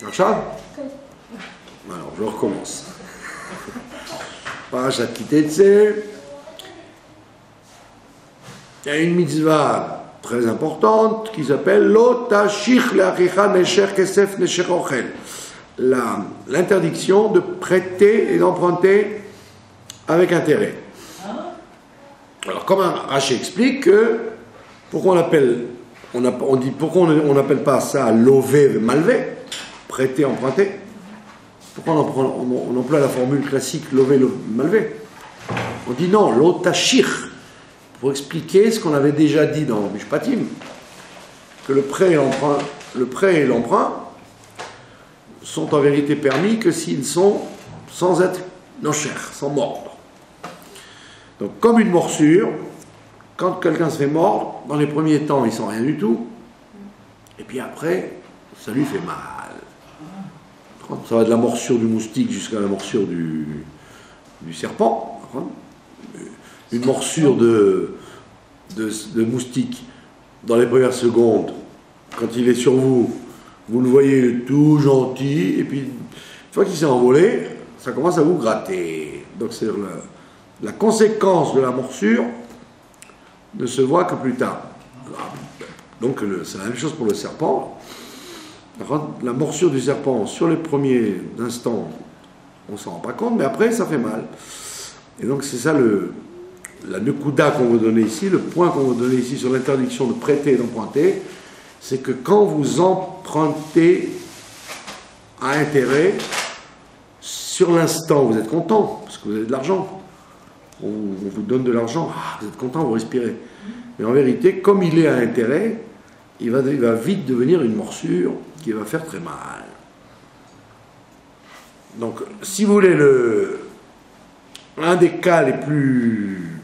עכשיו? Alors, je recommence. Parashat Kitetse. Il y a une mitzvah très importante qui s'appelle Lo tashich le'achicha nesher kesef nesher ochel. L'interdiction de prêter et d'emprunter avec intérêt. Alors, comme Rashi explique que pourquoi on n'appelle pas ça lover malvé, prêter, emprunter. Pourquoi on emploie la formule classique lover malvé? On dit non, lo tashich, pour expliquer ce qu'on avait déjà dit dans Mishpatim, que le prêt et l'emprunt sont en vérité permis que s'ils sont sans être nocher, sans mordre. Donc comme une morsure, quand quelqu'un se fait mordre, dans les premiers temps il sent rien du tout, et puis après ça lui fait mal. Ça va de la morsure du moustique jusqu'à la morsure du serpent. Une morsure de moustique dans les premières secondes, quand il est sur vous, vous le voyez tout gentil, et puis une fois qu'il s'est envolé, ça commence à vous gratter. Donc c'est la conséquence de la morsure ne se voit que plus tard. Donc c'est la même chose pour le serpent. La morsure du serpent, sur les premiers instants, on ne s'en rend pas compte, mais après ça fait mal. Et donc c'est ça la nekuda qu'on veut donner ici, le point qu'on veut donner ici sur l'interdiction de prêter et d'emprunter, c'est que quand vous empruntez à intérêt, sur l'instant vous êtes content, parce que vous avez de l'argent. On vous donne de l'argent, vous êtes content, vous respirez. Mais en vérité, comme il est à intérêt, il va vite devenir une morsure qui va faire très mal. Donc, si vous voulez, un des cas les plus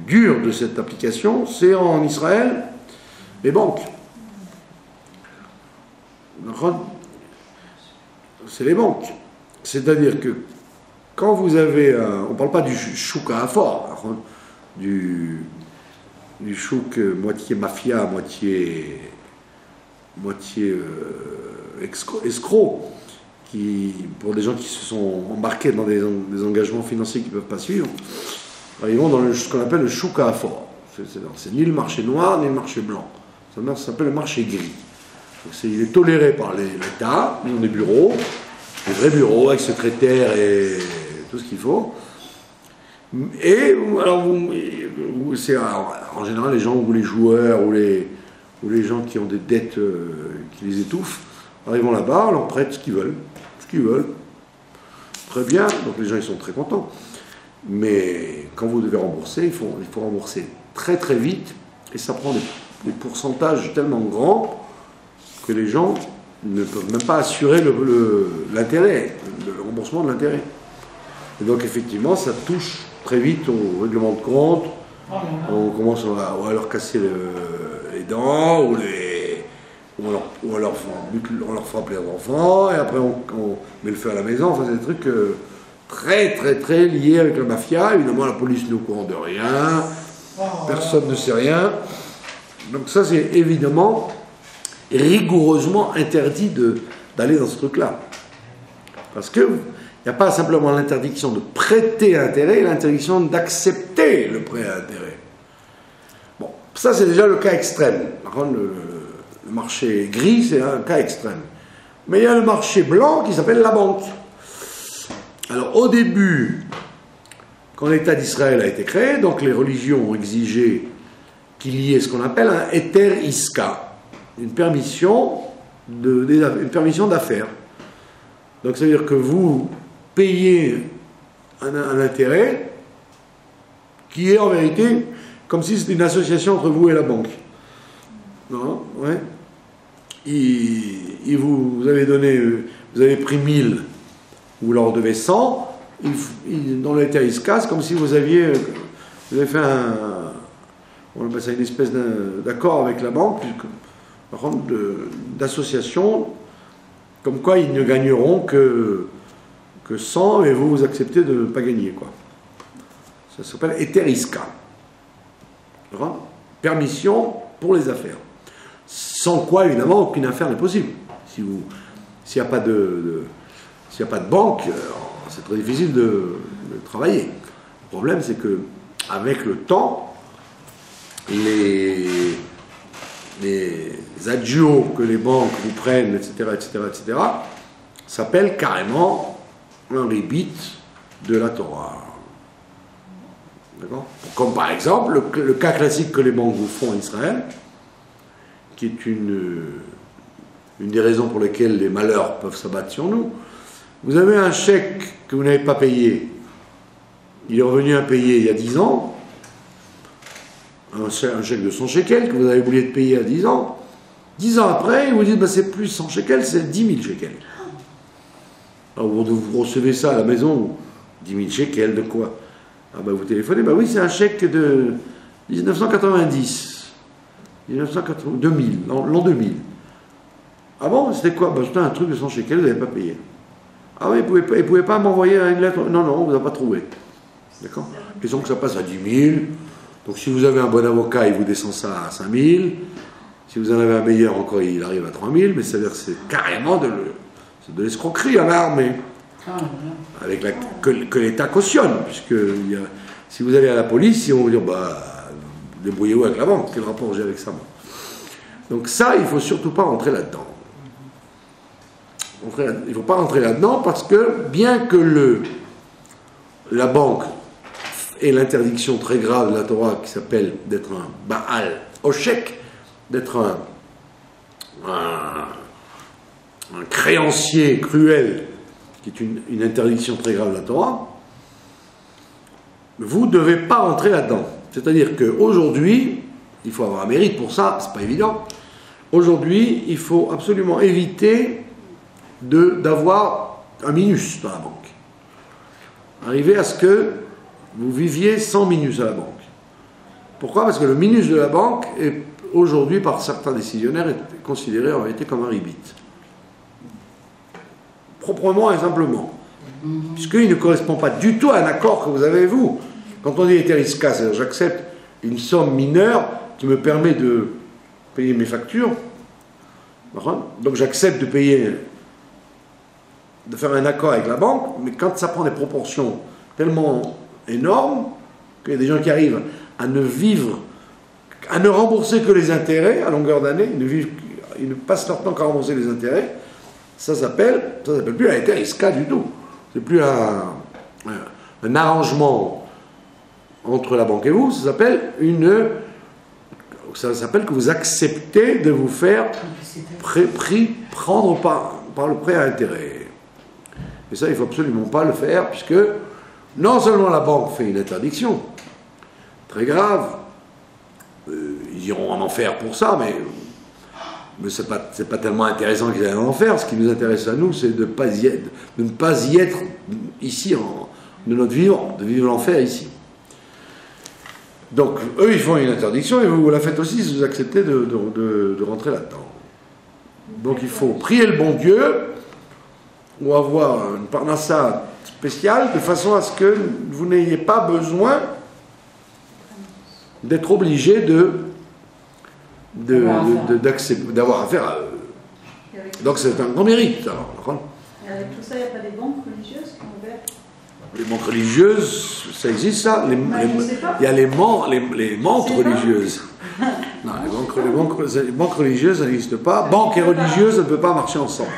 durs de cette application, c'est en Israël, les banques. C'est les banques. C'est-à-dire que quand vous avez on ne parle pas du chouk à fort, du chouk moitié mafia, moitié escroc, pour des gens qui se sont embarqués dans des engagements financiers qu'ils ne peuvent pas suivre, ils vont dans ce qu'on appelle le chouk à fort. C'est ni le marché noir, ni le marché blanc. Ça s'appelle le marché gris. Donc il est toléré par l'État, ils ont des bureaux, des vrais bureaux avec secrétaire et tout ce qu'il faut. Et alors, c'est en général les gens ou les joueurs ou les gens qui ont des dettes qui les étouffent, alors ils vont là-bas, on leur prête ce qu'ils veulent. Très bien, donc les gens ils sont très contents. Mais quand vous devez rembourser, il faut rembourser très très vite, et ça prend des pourcentages tellement grands que les gens ne peuvent même pas assurer l'intérêt, le remboursement de l'intérêt. Et donc effectivement, ça touche très vite au règlement de compte. On commence à leur casser les dents, ou on leur frappe les enfants, et après on met le feu à la maison. Enfin, c'est des trucs très très très liés avec la mafia. Évidemment, la police n'est au courant de rien, personne ne sait rien. Donc ça, c'est évidemment rigoureusement interdit d'aller dans ce truc-là. Parce que il n'y a pas simplement l'interdiction de prêter intérêt, l'interdiction d'accepter le prêt à intérêt. Bon, ça c'est déjà le cas extrême. Par contre, le marché gris, c'est un cas extrême. Mais il y a le marché blanc qui s'appelle la banque. Alors au début, quand l'État d'Israël a été créé, donc les religions ont exigé qu'il y ait ce qu'on appelle un Heter Iska, une permission d'affaires. Donc ça veut dire que vous payez un intérêt qui est en vérité comme si c'était une association entre vous et la banque. Non, ouais. Vous avez pris 1000, vous leur devez 100, dans l'État Iska, c'est comme si vous avez fait on appelle ça une espèce d'accord avec la banque, d'association, comme quoi ils ne gagneront que 100 et vous acceptez de ne pas gagner, quoi. Ça s'appelle Heter Iska. Permission pour les affaires. Sans quoi, évidemment, aucune affaire n'est possible. S'il n'y a pas de banque, c'est très difficile de travailler. Le problème, c'est que avec le temps, les adjuos que les banques vous prennent, etc., s'appellent carrément un ribit de la Torah. D'accord ? Comme par exemple, le cas classique que les banques vous font en Israël, qui est une des raisons pour lesquelles les malheurs peuvent s'abattre sur nous. Vous avez un chèque que vous n'avez pas payé, il est revenu impayé il y a 10 ans, un chèque de 100 shekels que vous avez oublié de payer à 10 ans, 10 ans après, ils vous disent bah, c'est plus 100 shekels, c'est 10 000 shekels. Alors vous recevez ça à la maison, 10 000 shekels de quoi? Ah bah vous téléphonez, bah oui c'est un chèque de 1990. 2000, l'an 2000. Ah bon, c'était quoi? Ben, c'était un truc de 100 shekels, vous n'avez pas payé. Ah oui, vous ne pouvez pas m'envoyer une lettre? Non, non, vous n'avez pas trouvé. D'accord? Question que ça passe à 10 000. Donc si vous avez un bon avocat, il vous descend ça à 5 000. Si vous en avez un meilleur encore, il arrive à 3 000. Mais c'est-à-dire que c'est carrément de l'escroquerie à l'armée. Avec que l'État cautionne. Puisque si vous allez à la police, ils vont vous dire, bah, débrouillez-vous avec la banque, quel rapport j'ai avec ça moi. Donc ça, il ne faut surtout pas rentrer là-dedans. Il ne faut pas rentrer là-dedans parce que bien que la banque ait l'interdiction très grave de la Torah qui s'appelle d'être un Baal Oshek, d'être un créancier cruel, qui est une interdiction très grave de la Torah, vous ne devez pas rentrer là-dedans. C'est-à-dire qu'aujourd'hui, il faut avoir un mérite pour ça, c'est pas évident. Aujourd'hui, il faut absolument éviter d'avoir un minus dans la banque. Arriver à ce que vous viviez sans minus à la banque. Pourquoi? Parce que le minus de la banque est aujourd'hui, par certains décisionnaires, est considéré en réalité comme un ribit. Proprement et simplement. Puisqu'il ne correspond pas du tout à un accord que vous avez, vous. Quand on dit Eteriska, c'est-à-dire j'accepte une somme mineure qui me permet de payer mes factures, donc j'accepte de faire un accord avec la banque, mais quand ça prend des proportions tellement énormes qu'il y a des gens qui arrivent à ne rembourser que les intérêts à longueur d'année, ils ne passent leur temps qu'à rembourser les intérêts, ça s'appelle plus un Eteriska du tout. C'est plus un arrangement entre la banque et vous, ça s'appelle que vous acceptez de vous faire prendre par le prêt à intérêt. Et ça, il ne faut absolument pas le faire, puisque non seulement la banque fait une interdiction, très grave, ils iront en enfer pour ça, mais c'est pas tellement intéressant qu'ils aillent en enfer. Ce qui nous intéresse à nous, c'est de ne pas y être ici, de notre vivant, de vivre l'enfer ici. Donc, eux, ils font une interdiction et vous la faites aussi si vous acceptez de rentrer là-dedans. Donc, il faut prier le bon Dieu ou avoir une parnassa spéciale de façon à ce que vous n'ayez pas besoin d'être obligé d'avoir affaire à eux. Donc, c'est un grand mérite. Alors, et avec tout ça, il n'y a pas des banques religieuses qui ont ouvert? Les banques religieuses, ça existe ça? Il y a les mentes religieuses. Non, les banques religieuses, ça n'existe pas. Banque et religieuse, ça ne peut pas marcher ensemble.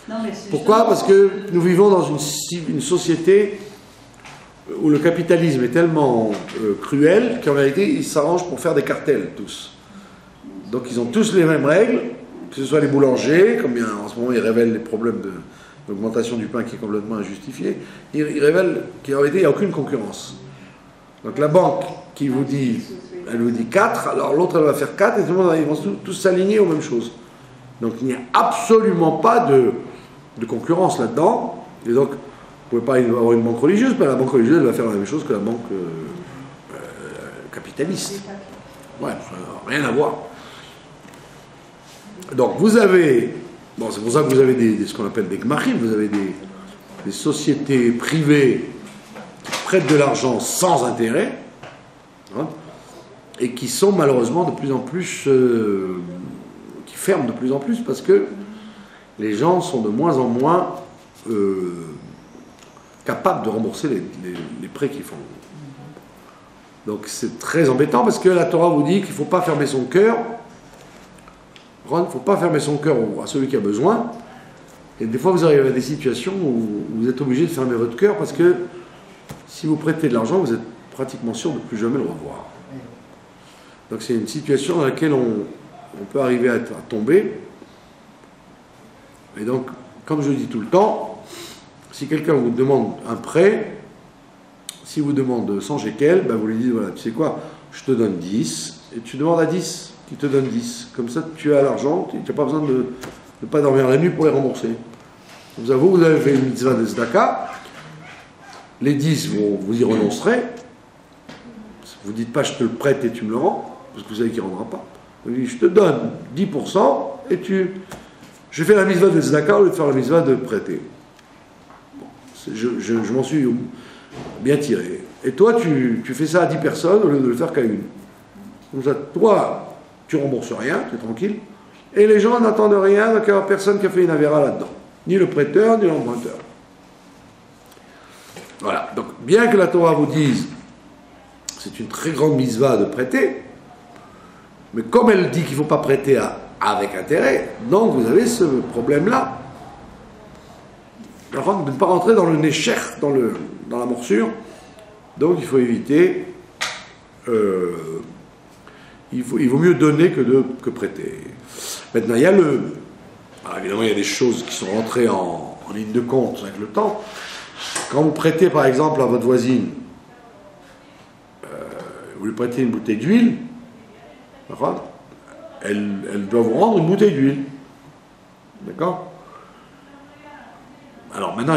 Non, pourquoi? Parce que nous vivons dans une société où le capitalisme est tellement cruel qu'en réalité, ils s'arrangent pour faire des cartels, tous. Donc ils ont tous les mêmes règles, que ce soit les boulangers, comme en ce moment ils révèlent les problèmes d'augmentation du pain qui est complètement injustifiée, ils révèlent qu'en réalité il n'y a aucune concurrence. Donc la banque qui vous dit, elle vous dit 4, alors l'autre elle va faire 4, et tout le monde, ils vont tous s'aligner aux mêmes choses. Donc il n'y a absolument pas de concurrence là-dedans, et donc vous ne pouvez pas avoir une banque religieuse, mais la banque religieuse elle va faire la même chose que la banque capitaliste. Ouais, ça n'a rien à voir. Donc vous avez, bon c'est pour ça que vous avez ce qu'on appelle des gmachim, vous avez des sociétés privées qui prêtent de l'argent sans intérêt, hein, et qui sont malheureusement de plus en plus, qui ferme de plus en plus parce que les gens sont de moins en moins capables de rembourser les prêts qu'ils font. Donc c'est très embêtant parce que la Torah vous dit qu'il ne faut pas fermer son cœur. Il ne faut pas fermer son cœur à celui qui a besoin. Et des fois vous arrivez à des situations où vous êtes obligé de fermer votre cœur parce que si vous prêtez de l'argent, vous êtes pratiquement sûr de ne plus jamais le revoir. Donc c'est une situation dans laquelle on peut arriver à tomber. Et donc, comme je le dis tout le temps, si quelqu'un vous demande un prêt, si vous demande 100 shekels, ben vous lui dites, voilà, tu sais quoi, je te donne 10, et tu demandes à 10, qui te donne 10. Comme ça, tu as l'argent, tu n'as pas besoin de ne pas dormir la nuit pour les rembourser. Vous avez fait une mitzvah de tzedaka, les 10, vous y renoncerez. Vous ne dites pas, je te le prête et tu me le rends, parce que vous savez qu'il ne rendra pas. Vous dites, je te donne 10% et je fais la mitzvah de tzedaka au lieu de faire la mitzvah de prêter. Bon, je m'en suis bien tiré. Et toi, tu fais ça à 10 personnes au lieu de le faire qu'à une. Comme ça, toi, tu rembourses rien, tu es tranquille, et les gens n'attendent rien, donc il n'y a personne qui a fait une avéra là-dedans. Ni le prêteur, ni l'emprunteur. Voilà. Donc, bien que la Torah vous dise c'est une très grande mitzvah de prêter, mais comme elle dit qu'il ne faut pas prêter avec intérêt, donc vous avez ce problème-là. De ne pas rentrer dans le nécher, dans la morsure. Donc il faut éviter, il vaut mieux donner que prêter. Maintenant, il y a alors évidemment, il y a des choses qui sont rentrées en ligne de compte avec le temps. Quand vous prêtez par exemple à votre voisine, vous lui prêtez une bouteille d'huile, elle doit vous rendre une bouteille d'huile. D'accord? Alors maintenant,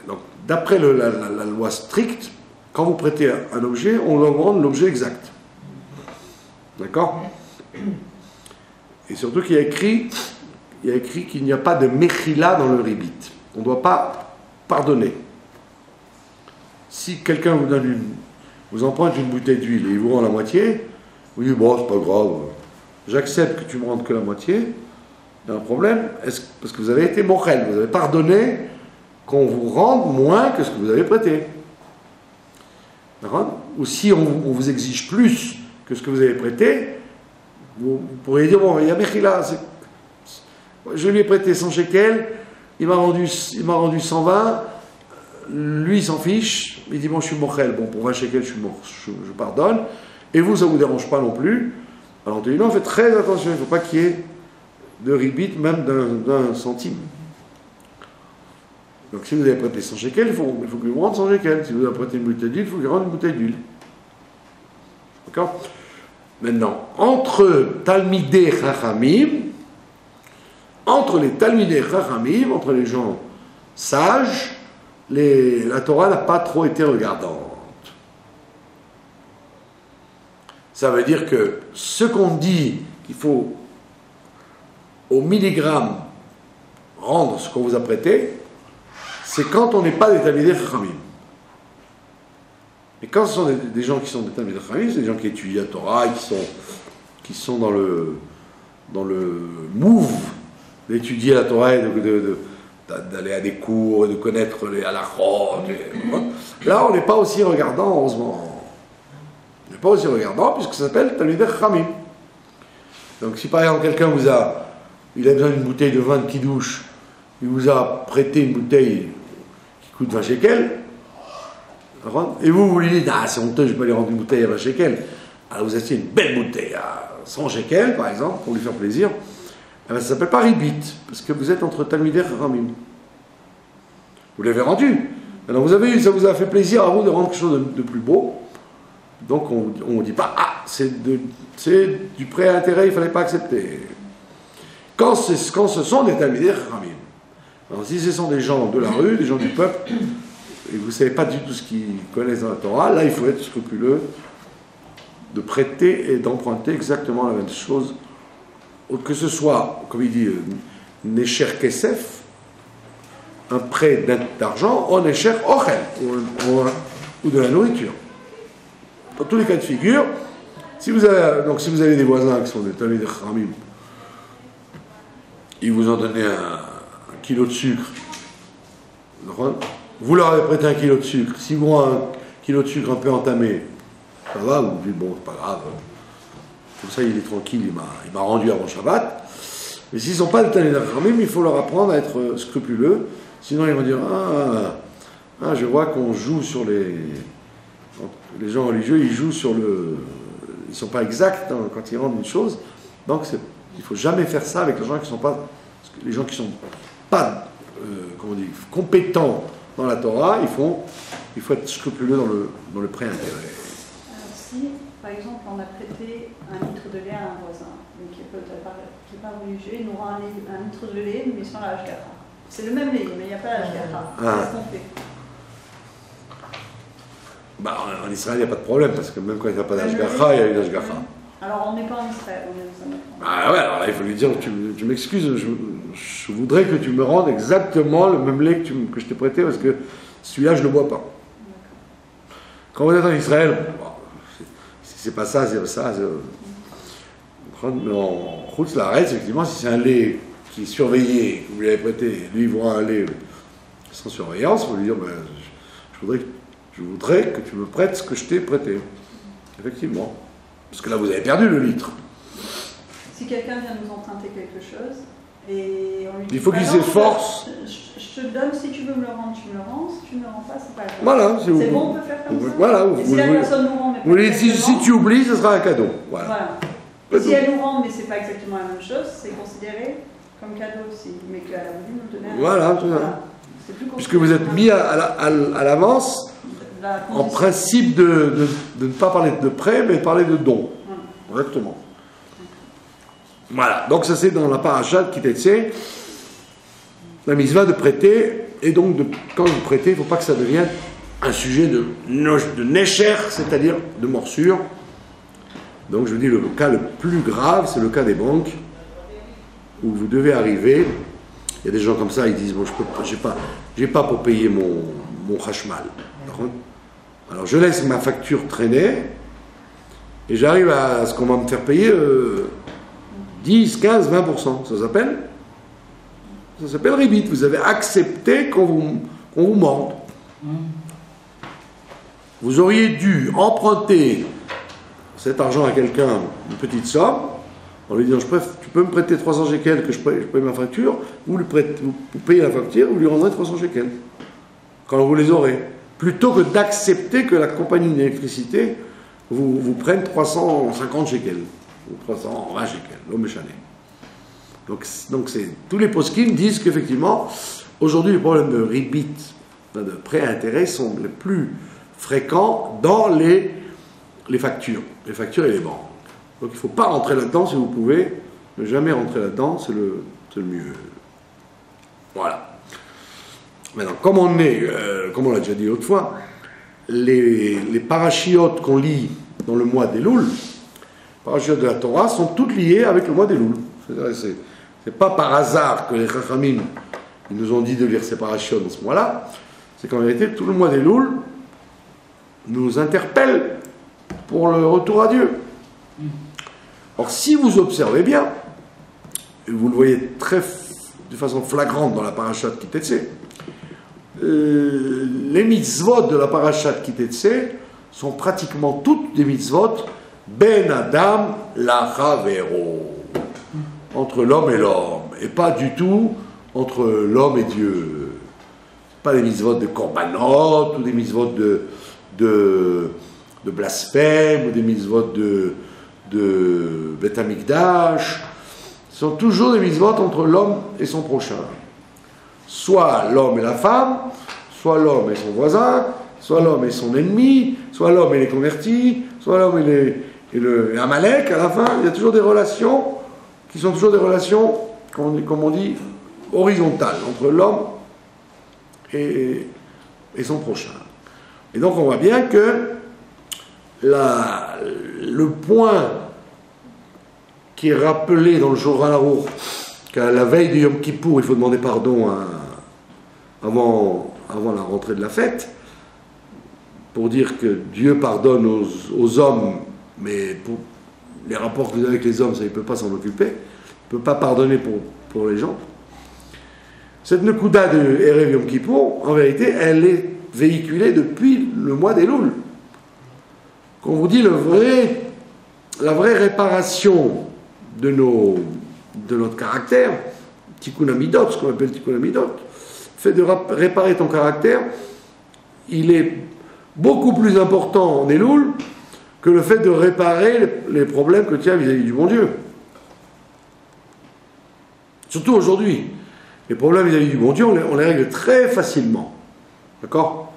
donc, d'après la loi stricte, quand vous prêtez un objet, on doit vous rendre l'objet exact. D'accord? Et surtout qu'il y a écrit qu'il n'y a pas de mechila dans le ribit. On ne doit pas pardonner. Si quelqu'un vous emprunte une bouteille d'huile et il vous rend la moitié, vous dites, bon, c'est pas grave, j'accepte que tu me rendes que la moitié, il y a un problème, parce que vous avez été mochel, vous avez pardonné qu'on vous rende moins que ce que vous avez prêté. D'accord? Ou si on vous exige plus que ce que vous avez prêté, vous pourriez dire, bon, il y a Mechila, je lui ai prêté 100 shekels, il m'a rendu 120, lui il s'en fiche, il dit, bon, je suis mochel, bon, pour 20 shekels, je pardonne, et vous, ça ne vous dérange pas non plus. Alors on te dit, non, faites très attention, il ne faut pas qu'il y ait de ribit, même d'un centime. Donc si vous avez prêté 100 shekels, il faut qu'il vous rende 100 shekels. Si vous avez prêté une bouteille d'huile, il faut qu'il rende une bouteille d'huile. D'accord? Maintenant, entre Talmidei Chachamim, entre les gens sages, la Torah n'a pas trop été regardante. Ça veut dire que ce qu'on dit qu'il faut au milligramme rendre ce qu'on vous a prêté, c'est quand on n'est pas des Talmidei Chachamim. Et quand ce sont des gens qui sont des Talmidei Chachamim, c'est des gens qui étudient la Torah, qui sont dans le move d'étudier la Torah et d'aller à des cours et de connaître les halachot. Là, on n'est pas aussi regardant, heureusement. On n'est pas aussi regardant puisque ça s'appelle Talmidei Chachamim. Donc si par exemple quelqu'un il a besoin d'une bouteille de vin de kidouche, il vous a prêté une bouteille qui coûte 20 shekels, et vous lui dites, ah c'est honteux, je ne vais pas lui rendre une bouteille à 20 shekels. Alors vous achetez une belle bouteille à 100 shekels, par exemple, pour lui faire plaisir. Eh bien, ça ne s'appelle pas ribit, parce que vous êtes entre Talmidei Chachamim. Vous l'avez rendu. Alors ça vous a fait plaisir à vous de rendre quelque chose de plus beau. Donc on ne dit pas, ah, c'est du prêt à intérêt, il ne fallait pas accepter. Quand ce sont des Talmidei Chachamim. Alors si ce sont des gens de la rue, des gens du peuple, et vous ne savez pas du tout ce qu'ils connaissent dans la Torah, là il faut être scrupuleux de prêter et d'emprunter exactement la même chose, que ce soit, comme il dit, Necher Kesef, un prêt d'argent, ou Necher Ochel, ou de la nourriture. Dans tous les cas de figure, si vous avez des voisins qui sont des Talmidei Chachamim, ils vous ont donné un kilo de sucre. Vous leur avez prêté un kilo de sucre. Si vous avez un kilo de sucre un peu entamé, ça va, vous dites bon, c'est pas grave. Comme ça, il est tranquille, il m'a rendu avant Shabbat. Mais s'ils ne sont pas de Talmidei Chachamim, il faut leur apprendre à être scrupuleux. Sinon, ils vont dire je vois qu'on joue sur les gens religieux, ils jouent sur le. Ils ne sont pas exacts quand ils rendent une chose. Donc, il ne faut jamais faire ça avec les gens qui ne sont pas. Les gens qui ne sont pas compétents dans la Torah, il faut être scrupuleux dans le prêt intérêt. Alors, si, par exemple, on a prêté un litre de lait à un voisin, qui n'est pas religieux, il nous rend un litre de lait, mais sans la hashgacha. C'est le même lait, mais il n'y a pas la hashgacha. Qu'est-ce qu'on fait? En Israël, il n'y a pas de problème, parce que même quand il n'y a pas d'ashgacha, il y a une ashgacha. Alors, on n'est pas en Israël, on est aux Américains. Alors là, il faut lui dire, tu m'excuses, je voudrais que tu me rendes exactement le même lait que je t'ai prêté, parce que celui-là, je ne le bois pas. Quand vous êtes en Israël, si c'est pas ça, c'est ça. Mais en Chutz La'aretz, effectivement, si c'est un lait qui est surveillé, que vous lui avez prêté, lui, il voit un lait sans surveillance, il faut lui dire, je voudrais que tu me prêtes ce que je t'ai prêté. Effectivement. Parce que là, vous avez perdu le litre. Si quelqu'un vient nous emprunter quelque chose, et on lui dit... Il faut qu'il s'efforce. Je te le donne, si tu veux me le rendre, tu me le rends. Si tu ne me le rends pas, c'est pas grave. Voilà. C'est bon, on peut faire comme ça. Voilà. Et si la personne nous rend, mais vous dites, si tu oublies, ce sera un cadeau. Voilà. Et si elle nous rend, mais c'est pas exactement la même chose, c'est considéré comme cadeau aussi. Mais qu'elle a voulu nous donner un voilà, tout ça. Puisque vous êtes mis à l'avance, en principe de ne pas parler de prêt, mais de parler de don. Exactement. Voilà. Donc ça c'est dans la paracha qui Kitetsé, la mitzvah de prêter, et donc quand vous prêtez, il ne faut pas que ça devienne un sujet de nécher, c'est-à-dire de morsure. Donc je vous dis, le cas le plus grave, c'est le cas des banques, où vous devez arriver. Il y a des gens comme ça, ils disent, bon, j'ai pas pour payer mon chashmal. Alors je laisse ma facture traîner, et j'arrive à ce qu'on va me faire payer 10, 15, 20%. Ça s'appelle ribit. Vous avez accepté qu'on vous morde. Vous auriez dû emprunter cet argent à quelqu'un, une petite somme, en lui disant, tu peux me prêter 300 shekels que je paye ma facture, vous payez la facture, vous lui rendrez 300 shekels, quand vous les aurez. Plutôt que d'accepter que la compagnie d'électricité vous prenne 350 shekels, ou 320 shekels, l'homme méchané. Donc tous les poskim disent qu'effectivement, aujourd'hui, les problèmes de ribit, de prêt à intérêt, sont les plus fréquents dans les factures et les banques. Donc il ne faut pas rentrer là-dedans si vous pouvez, ne jamais rentrer là-dedans, c'est le mieux. Voilà. Maintenant, comme on l'a déjà dit l'autre fois, les parachiotes qu'on lit dans le mois d'Elul, les parachiotes de la Torah, sont toutes liées avec le mois d'Elul. C'est pas par hasard que les Chachamim nous ont dit de lire ces parachiotes dans ce mois-là, c'est qu'en vérité, tout le mois d'Elul nous interpelle pour le retour à Dieu. Or, si vous observez bien, et vous le voyez de façon flagrante dans la parashat Kitetsé, les mitzvot de la parashat Kitetsé sont pratiquement toutes des mitzvot ben adam lachavero, entre l'homme et l'homme, et pas du tout entre l'homme et Dieu. Pas des mitzvot de korbanot, ou des mitzvot de blasphème, ou des mitzvot de Bet Hamikdash. Ce sont toujours des mitzvot entre l'homme et son prochain. Soit l'homme et la femme, soit l'homme et son voisin, soit l'homme et son ennemi, soit l'homme et les convertis, soit l'homme et le Amalek. À la fin, il y a toujours des relations qui sont toujours des relations, comme on dit, horizontales, entre l'homme et son prochain. Et donc on voit bien que le point qui est rappelé dans le Shulchan Aruch, qu'à la veille de Yom Kippour, il faut demander pardon avant la rentrée de la fête, pour dire que Dieu pardonne aux hommes, mais pour les rapports que vous avez avec les hommes, ça, il ne peut pas s'en occuper. Il ne peut pas pardonner pour pour les gens. Cette Nekuda de Erev Yom Kippour, en vérité, elle est véhiculée depuis le mois d'Elul. Quand on vous dit la vraie réparation de notre caractère, Tikkun Hamidot, ce qu'on appelle Tikkun Hamidot, le fait de réparer ton caractère, il est beaucoup plus important en Elul que le fait de réparer les problèmes que tu as vis-à-vis du bon Dieu. Surtout aujourd'hui. Les problèmes vis-à-vis du bon Dieu, on les règle très facilement. D'accord?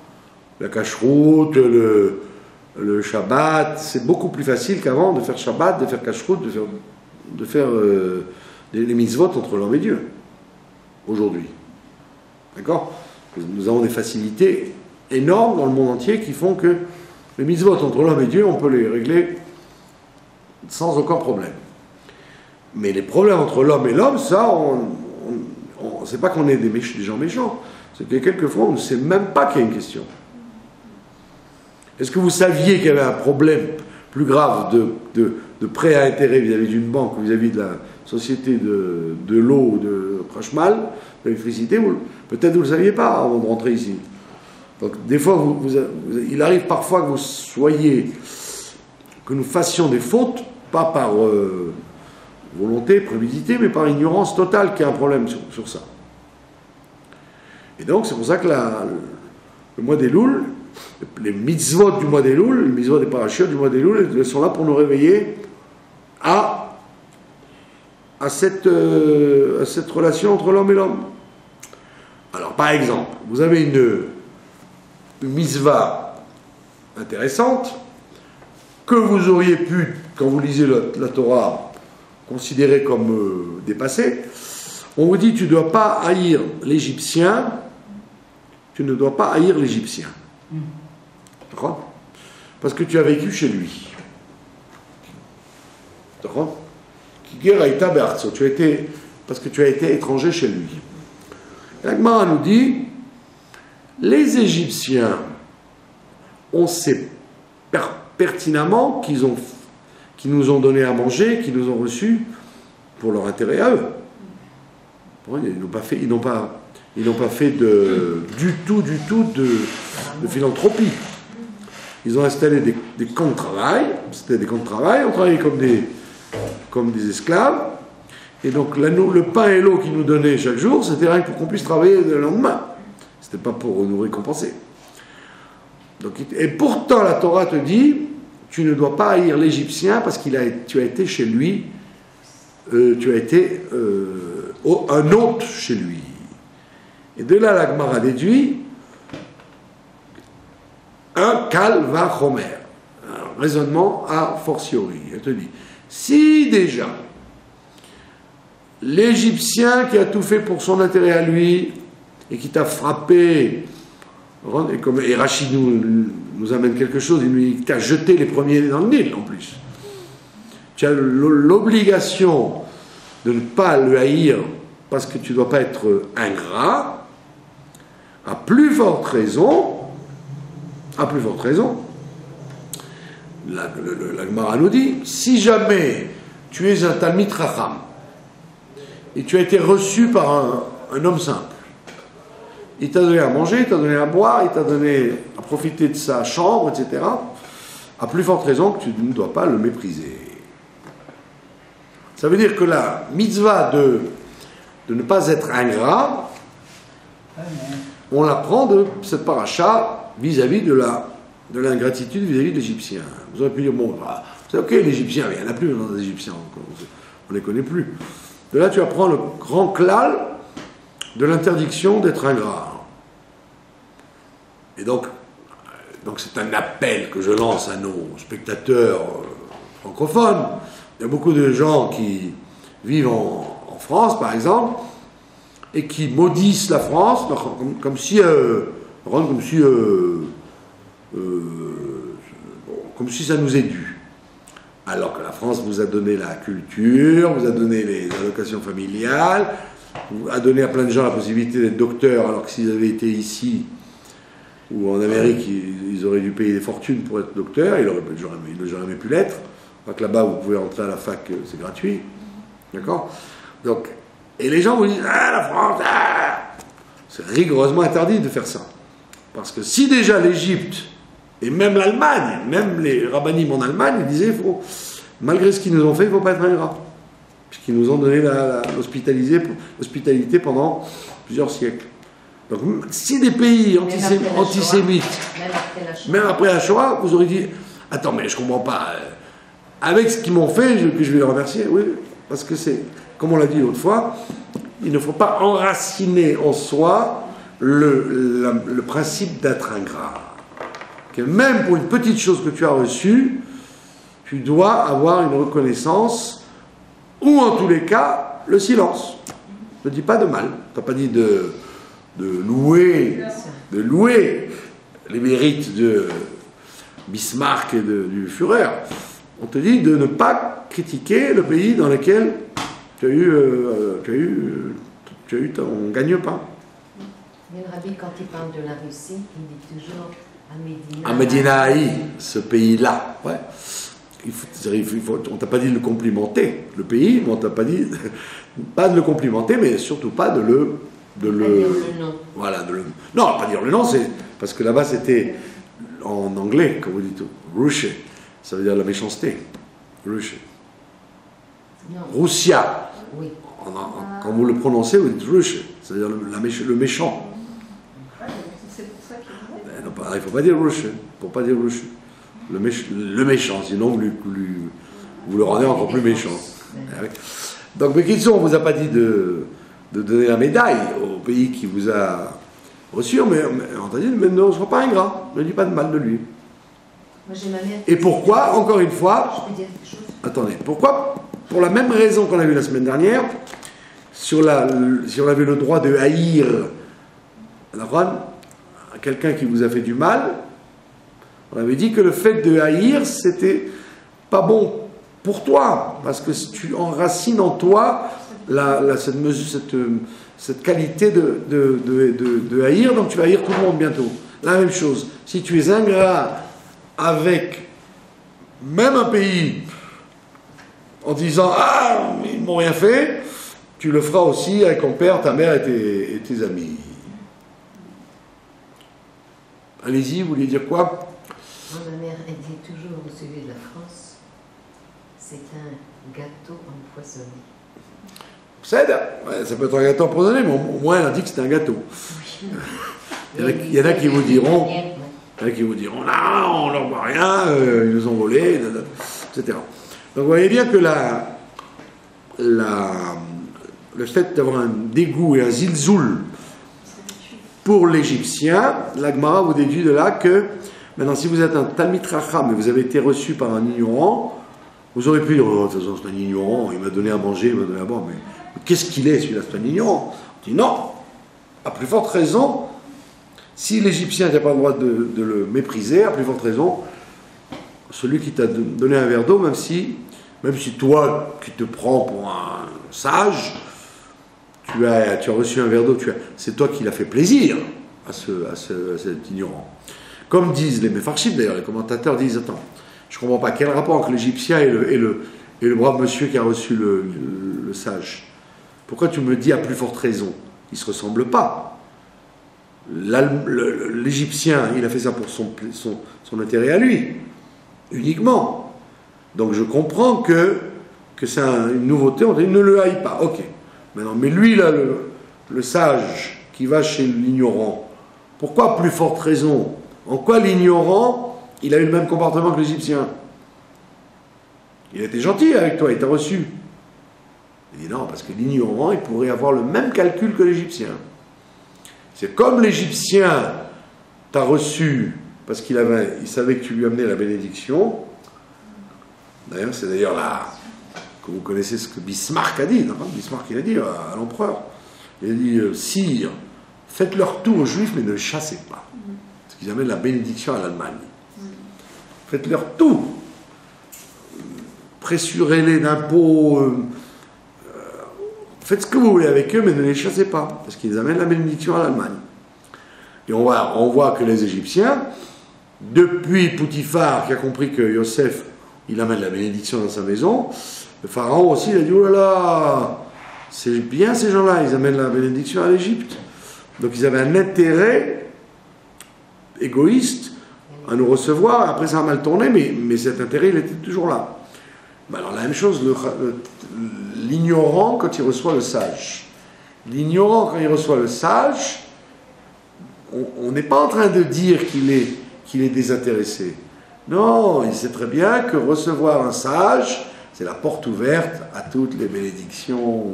La cacheroute, le Shabbat, c'est beaucoup plus facile qu'avant de faire Shabbat, de faire cacheroute, de faire les mitzvot entre l'homme et Dieu. Aujourd'hui. D'accord? Nous avons des facilités énormes dans le monde entier qui font que les mitzvot entre l'homme et Dieu, on peut les régler sans aucun problème. Mais les problèmes entre l'homme et l'homme, ça, c'est pas qu'on est des gens méchants, c'est que quelquefois on ne sait même pas qu'il y a une question. Est-ce que vous saviez qu'il y avait un problème plus grave de prêt à intérêt vis-à-vis d'une banque, vis-à-vis de la société de l'eau, de Khashmal, d'électricité? Peut-être vous ne le saviez pas avant de rentrer ici. Donc des fois, il arrive parfois que nous fassions des fautes, pas par volonté, prémédité, mais par ignorance totale qu'il y a un problème sur ça. Et donc c'est pour ça que le mois d'Elul, les mitzvot du mois d'Elul, les mitzvot des parachutes du mois d'Elul, elles sont là pour nous réveiller à cette relation entre l'homme et l'homme. Alors par exemple, vous avez une mitzvah intéressante que vous auriez pu, quand vous lisez la Torah, considérer comme dépassée. On vous dit, tu ne dois pas haïr l'Égyptien, tu ne dois pas haïr l'Égyptien. D'accord? Parce que tu as vécu chez lui. D'accord? Parce que tu as été étranger chez lui. La Gemara nous dit, les Égyptiens, on sait pertinemment qu'ils nous ont donné à manger, qu'ils nous ont reçus pour leur intérêt à eux. Ils n'ont pas fait du tout de philanthropie. Ils ont installé des camps de travail. C'était des camps de travail. On travaillait comme des esclaves. Et donc le pain et l'eau qu'ils nous donnaient chaque jour, c'était rien que pour qu'on puisse travailler le lendemain. C'était pas pour nous récompenser. Et pourtant la Torah te dit, tu ne dois pas haïr l'Égyptien parce que tu as été chez lui, tu as été un hôte chez lui. Et de là, la Gemara déduit un kal va chomer, un raisonnement a fortiori. Elle te dit, si déjà l'Égyptien qui a tout fait pour son intérêt à lui et qui t'a frappé, et Rachid nous amène quelque chose, il t'a jeté les premiers dans le Nil en plus. Tu as l'obligation de ne pas le haïr parce que tu ne dois pas être ingrat. À plus forte raison, la Gemara nous dit, si jamais tu es un Talmid Chacham et tu as été reçu par un homme simple, il t'a donné à manger, il t'a donné à boire, il t'a donné à profiter de sa chambre, etc., à plus forte raison que tu ne dois pas le mépriser. Ça veut dire que la mitzvah de ne pas être ingrat, on l'apprend de cette paracha vis-à-vis de l'ingratitude vis-à-vis de l'Égyptien. Vous aurez pu dire, bon, c'est ok, l'Égyptien, il n'y en a plus dans les Égyptiens, on ne les connaît plus. De là, tu apprends le grand klal de l'interdiction d'être ingrat. Et donc c'est un appel que je lance à nos spectateurs francophones. Il y a beaucoup de gens qui vivent en France, par exemple, et qui maudissent la France comme si ça nous est dû. Alors que la France vous a donné la culture, vous a donné les allocations familiales, vous a donné à plein de gens la possibilité d'être docteur, alors que s'ils avaient été ici ou en Amérique, ils auraient dû payer des fortunes pour être docteur, ils n'auraient jamais pu l'être. Alors que là-bas, vous pouvez entrer à la fac, c'est gratuit. D'accord? Donc, Et les gens vous disent, ah, la France, ah. C'est rigoureusement interdit de faire ça. Parce que si déjà l'Égypte, et même l'Allemagne, même les rabbinim en Allemagne, ils disaient, malgré ce qu'ils nous ont fait, il ne faut pas être ingrat. Puisqu'ils nous ont donné l'hospitalité pendant plusieurs siècles. Donc, si des pays antisémites, même après la Shoah, vous aurez dit, attends, mais je ne comprends pas, avec ce qu'ils m'ont fait, que je vais les remercier, oui, parce que c'est, comme on l'a dit l'autre fois, il ne faut pas enraciner en soi le principe d'être ingrat. Que même pour une petite chose que tu as reçue, tu dois avoir une reconnaissance, ou en tous les cas, le silence. Ne dis pas de mal. Tu n'as pas dit de louer les mérites de Bismarck et du Führer. On te dit de ne pas critiquer le pays dans lequel tu as eu ton gagne-pain. Mais le rabbi, quand il parle de la Russie, il dit toujours Ahmadinejad, ce pays-là. Ouais. On t'a pas dit de le complimenter, le pays, mais on t'a pas dit pas de le complimenter, mais surtout pas de le dire le nom. Voilà, non, pas dire le nom, c'est parce que là-bas c'était en anglais, comme vous dites, Russie, ça veut dire la méchanceté. Russie. Russia. Oui. Quand vous le prononcez, vous dites Russie, c'est-à-dire le méchant. C'est pour ça qu'il Non, il ne faut pas dire Russie, pour pas dire Russie. Le méchant, sinon vous le rendez encore plus méchant. Donc, Bekitso, on ne vous a pas dit de donner la médaille au pays qui vous a reçu, mais on t'a dit, mais ne sois pas ingrat, ne dis pas de mal de lui. Moi, j'ai ma mère. Et pourquoi, encore une fois, Je peux dire quelque chose. attendez, pourquoi, pour la même raison qu'on a vu la semaine dernière, si on avait le droit de haïr quelqu'un qui vous a fait du mal, on avait dit que le fait de haïr, c'était pas bon pour toi, parce que tu enracines en toi cette qualité de haïr, donc tu vas haïr tout le monde bientôt. La même chose, si tu es ingrat avec même un pays en disant « Ah, ils m'ont rien fait », tu le feras aussi avec ton père, ta mère et tes amis. Allez-y, vous voulez dire quoi? Moi, ma mère, elle dit toujours au sujet de la France, c'est un gâteau empoisonné. Ça peut être un gâteau empoisonné, mais au moins elle a dit que c'était un gâteau. Il y en a qui vous diront, non, on leur voit rien, ils nous ont volé, etc. Donc vous voyez bien que le fait d'avoir un dégoût et un zilzoul pour l'Égyptien, la Gemara vous déduit de là que, maintenant si vous êtes un Talmid Chacham et vous avez été reçu par un ignorant, vous aurez pu dire, oh, de toute façon c'est un ignorant, il m'a donné à manger, il m'a donné à boire, mais qu'est-ce qu'il est celui-là, c'est un ignorant. On dit non, à plus forte raison, si l'Égyptien n'a pas le droit de le mépriser, à plus forte raison, celui qui t'a donné un verre d'eau, même si toi, qui te prends pour un sage, tu as reçu un verre d'eau, c'est toi qui l'as fait plaisir à cet ignorant. Comme disent les Mefarshim, d'ailleurs, les commentateurs disent, attends, je ne comprends pas, quel rapport entre l'Égyptien et le brave monsieur qui a reçu le sage? Pourquoi tu me dis à plus forte raison? Ils ne se ressemblent pas. L'Égyptien, il a fait ça pour son intérêt à lui, uniquement. Donc je comprends que c'est une nouveauté, on dit ne le haïs pas, ok. Maintenant, mais lui, là, le sage qui va chez l'ignorant, pourquoi à plus forte raison? En quoi l'ignorant, il a eu le même comportement que l'Égyptien? Il était gentil avec toi, il t'a reçu. Il dit non, parce que l'ignorant, il pourrait avoir le même calcul que l'Égyptien. C'est comme l'Égyptien t'a reçu, parce qu'il savait que tu lui amenais la bénédiction. D'ailleurs, c'est d'ailleurs là que vous connaissez ce que Bismarck a dit. Non, Bismarck, il a dit à l'empereur. Il a dit, sire, faites-leur tout aux Juifs, mais ne les chassez pas. Parce qu'ils amènent la bénédiction à l'Allemagne. Faites-leur tout. Pressurez-les d'impôts. Faites ce que vous voulez avec eux, mais ne les chassez pas. Parce qu'ils amènent la bénédiction à l'Allemagne. Et on voit que les Égyptiens, depuis Poutifar, qui a compris que Yosef, il amène la bénédiction dans sa maison, le pharaon aussi, il a dit, oh là là, c'est bien ces gens-là, ils amènent la bénédiction à l'Égypte. Donc ils avaient un intérêt égoïste à nous recevoir. Après ça a mal tourné, mais cet intérêt, il était toujours là. Ben alors la même chose, l'ignorant quand il reçoit le sage. L'ignorant quand il reçoit le sage, on n'est pas en train de dire qu'il est désintéressé. Non, il sait très bien que recevoir un sage, c'est la porte ouverte à toutes les bénédictions.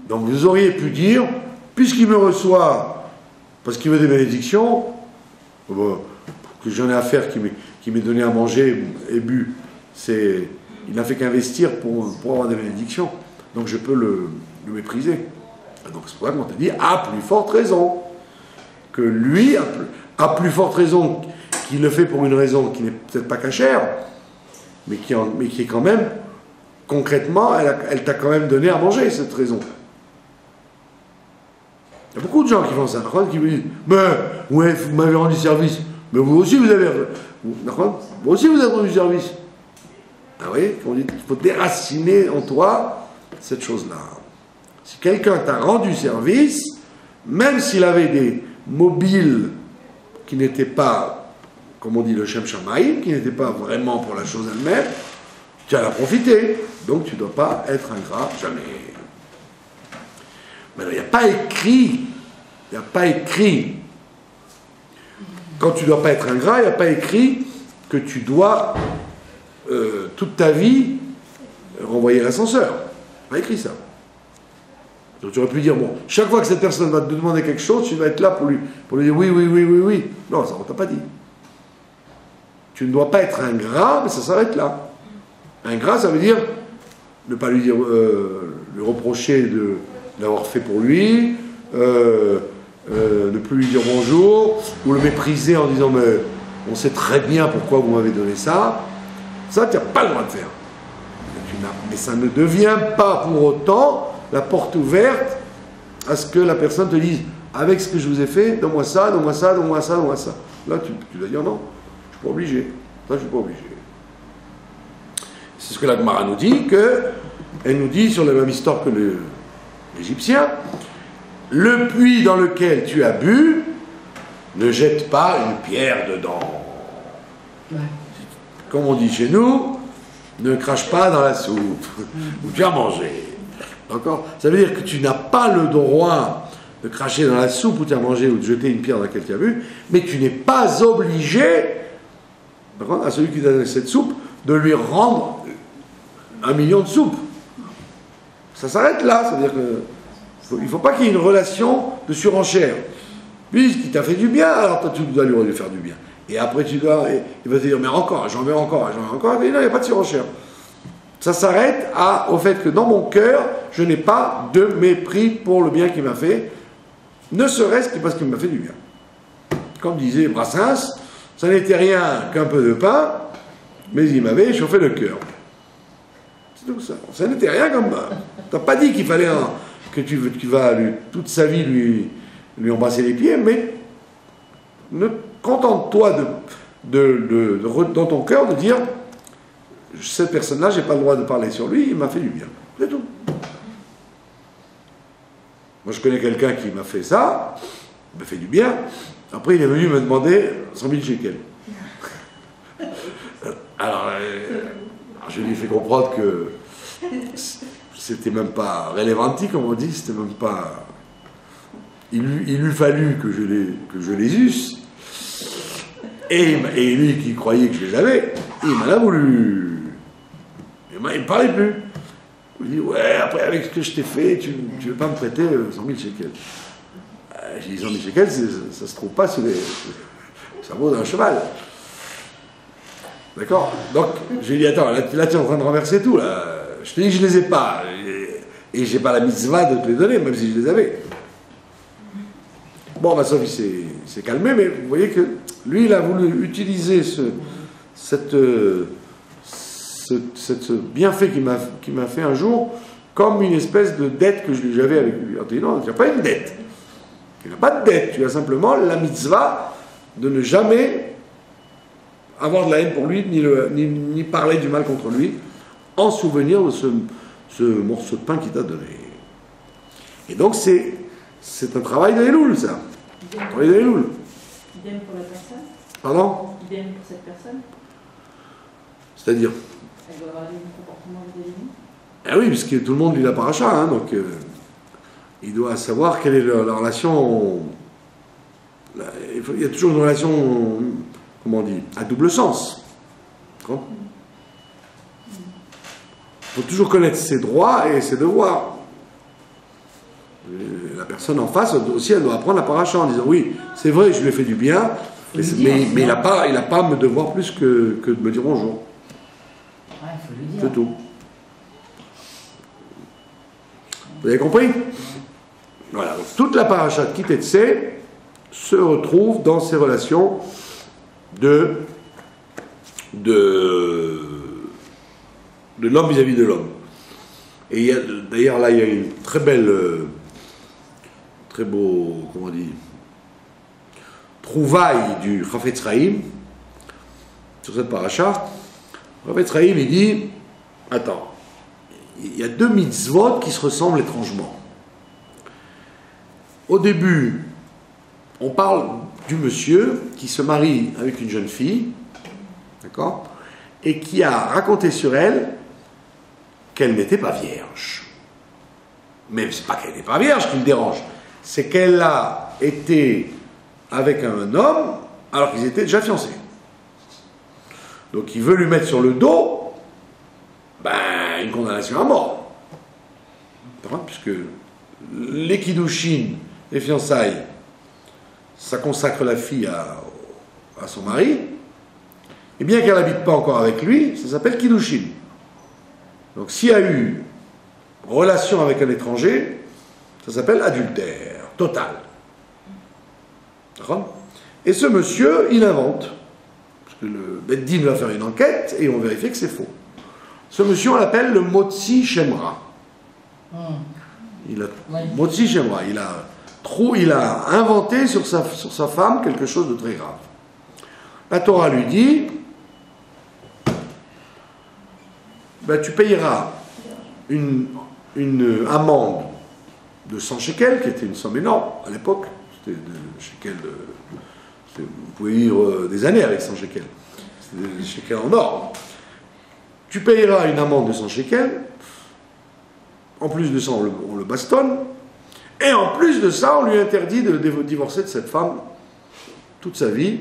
Donc vous auriez pu dire, puisqu'il me reçoit parce qu'il veut des bénédictions, que j'en ai affaire qui m'ait donné à manger et bu, il n'a fait qu'investir pour avoir des bénédictions. Donc je peux le mépriser. Donc c'est pour ça qu'on te dit, à plus forte raison, que lui, à plus forte raison, qu'il le fait pour une raison qui n'est peut-être pas cachère, mais qui est quand même, concrètement, elle t'a quand même donné à manger, cette raison. Il y a beaucoup de gens qui font ça, qui me disent, mais ouais, vous m'avez rendu service, mais vous aussi vous avez rendu service. Ah oui, il faut déraciner en toi cette chose-là. Si quelqu'un t'a rendu service, même s'il avait des mobiles qui n'étaient pas, comme on dit, le Shem Shamaïm, qui n'étaient pas vraiment pour la chose elle-même, tu en as profité. Donc tu ne dois pas être ingrat, jamais. Mais il n'y a pas écrit, quand tu ne dois pas être ingrat, il n'y a pas écrit que tu dois, toute ta vie, renvoyer l'ascenseur. Pas écrit ça. Donc tu aurais pu dire, bon, chaque fois que cette personne va te demander quelque chose, tu vas être là pour lui dire oui, oui, oui, oui, oui. Non, ça on t'a pas dit. Tu ne dois pas être ingrat, mais ça s'arrête là. Ingrat, ça veut dire ne pas lui dire, lui reprocher de l'avoir fait pour lui, ne plus lui dire bonjour, ou le mépriser en disant, mais on sait très bien pourquoi vous m'avez donné ça. Ça, tu n'as pas le droit de faire. Mais ça ne devient pas pour autant la porte ouverte à ce que la personne te dise, avec ce que je vous ai fait, donne-moi ça, donne-moi ça, donne-moi ça, donne-moi ça. Là, tu dois dire non, je ne suis pas obligé. Ça, je ne suis pas obligé. C'est ce que la Gemara nous dit, elle nous dit sur la même histoire que l'Égyptien, le puits dans lequel tu as bu, ne jette pas une pierre dedans. Ouais. Comme on dit chez nous, ne crache pas dans la soupe où tu as mangé. D'accord ? Ça veut dire que tu n'as pas le droit de cracher dans la soupe où tu as mangé ou de jeter une pierre dans laquelle tu as bu, mais tu n'es pas obligé, à celui qui t'a donné cette soupe, de lui rendre 1 million de soupes. Ça s'arrête là. C'est-à-dire qu'il ne faut pas qu'il y ait une relation de surenchère. Puisqu'il t'a fait du bien, alors toi, tu dois lui faire du bien. Et après, il va te dire, mais encore, j'en veux encore, j'en veux encore. Mais non, il n'y a pas de surenchère. Ça s'arrête au fait que dans mon cœur, je n'ai pas de mépris pour le bien qu'il m'a fait, ne serait-ce que parce qu'il m'a fait du bien. Comme disait Brassens, ça n'était rien qu'un peu de pain, mais il m'avait chauffé le cœur. C'est tout ça. Ça n'était rien comme ça. Tu n'as pas dit qu'il fallait que tu vas toute sa vie lui embrasser les pieds, mais contente-toi dans ton cœur de dire, cette personne-là, je n'ai pas le droit de parler sur lui, il m'a fait du bien. C'est tout. Moi, je connais quelqu'un qui m'a fait ça, il m'a fait du bien. Après, il est venu me demander 100 000 shekels. Alors, je lui ai fait comprendre que c'était même pas relevanti, comme on dit, c'était même pas... Il lui fallut que je les eusse. Et lui qui croyait que je les avais, il m'en a voulu. Il ne me parlait plus. Il me dit, ouais, après, avec ce que je t'ai fait, tu ne veux pas me prêter 100 000 shekels. J'ai dit 100 000 shekels, ça ne se trouve pas sur les sabots d'un cheval. D'accord? Donc, je lui ai dit, attends, là, tu es en train de renverser tout, là. Je te dis que je ne les ai pas. Et je n'ai pas la mitzvah de te les donner, même si je les avais. Bon, sauf il s'est calmé, mais vous voyez que lui, il a voulu utiliser ce bienfait qu'il m'a fait un jour comme une espèce de dette que j'avais avec lui. Alors, tu dis, non, tu n'as pas une dette. Tu n'as pas de dette. Tu as simplement la mitzvah de ne jamais avoir de la haine pour lui, ni parler du mal contre lui, en souvenir ce morceau de pain qu'il t'a donné. Et donc c'est un travail de Elul, ça. Un travail de Elul. Idem pour la personne. Pardon? Idem pour cette personne. C'est-à-dire? Elle doit avoir les comportements d'Élie. Ah oui, puisque tout le monde lit la paracha, hein, donc il doit savoir quelle est la relation. Il y a toujours une relation, comment on dit, à double sens. Il faut toujours connaître ses droits et ses devoirs. La personne en face aussi, elle doit apprendre la paracha en disant oui, c'est vrai, je lui ai fait du bien, mais il n'a pas à me devoir plus que de me dire bonjour. Ouais, il faut lui dire. C'est tout. Vous avez compris? Voilà. Donc, toute la paracha de Kitetse se retrouve dans ces relations de l'homme vis-à-vis de l'homme. Et d'ailleurs là, il y a une très belle, très beau, comment on dit, trouvaille du Chafetz Chaim sur cette paracha. Le Chafetz Chaim, il dit, attends, il y a deux mitzvot qui se ressemblent étrangement. Au début, on parle du monsieur qui se marie avec une jeune fille, d'accord, et qui a raconté sur elle qu'elle n'était pas vierge. Mais c'est pas qu'elle n'était pas vierge qui le dérange, c'est qu'elle a été avec un homme alors qu'ils étaient déjà fiancés. Donc il veut lui mettre sur le dos une condamnation à mort. Puisque les kiddushin, les fiançailles, ça consacre la fille à son mari, et bien qu'elle n'habite pas encore avec lui, ça s'appelle kiddushin. Donc s'il y a eu relation avec un étranger, ça s'appelle adultère total. D'accord ? Et ce monsieur, il invente. Parce que le Beth Din va faire une enquête et on vérifie que c'est faux. Ce monsieur, on l'appelle le Motzi Shemra. Motzi Shemra. Il a inventé sur sa femme quelque chose de très grave. La Torah lui dit tu payeras une amende de 100 shekels, qui était une somme énorme à l'époque. C'était des shekels vous pouvez vivre des années avec 100 shekels. C'était des shekels en or. Tu payeras une amende de 100 shekels. En plus de ça, on le bastonne. Et en plus de ça, on lui interdit de divorcer de cette femme toute sa vie,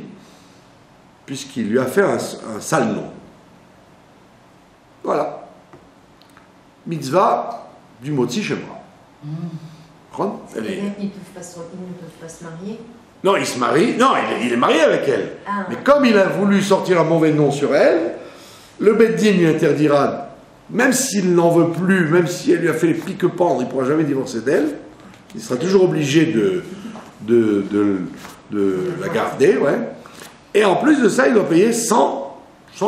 puisqu'il lui a fait un sale nom. Voilà. Mitzvah du Motzi Shemra. Ils ne peuvent pas se marier? Non, il se marie. Non, il est marié avec elle. Ah. Mais comme il a voulu sortir un mauvais nom sur elle, le Beth Din lui interdira, même s'il n'en veut plus, même si elle lui a fait les pique-pendre, il ne pourra jamais divorcer d'elle. Il sera toujours obligé de la garder, ouais. Et en plus de ça, il doit payer 100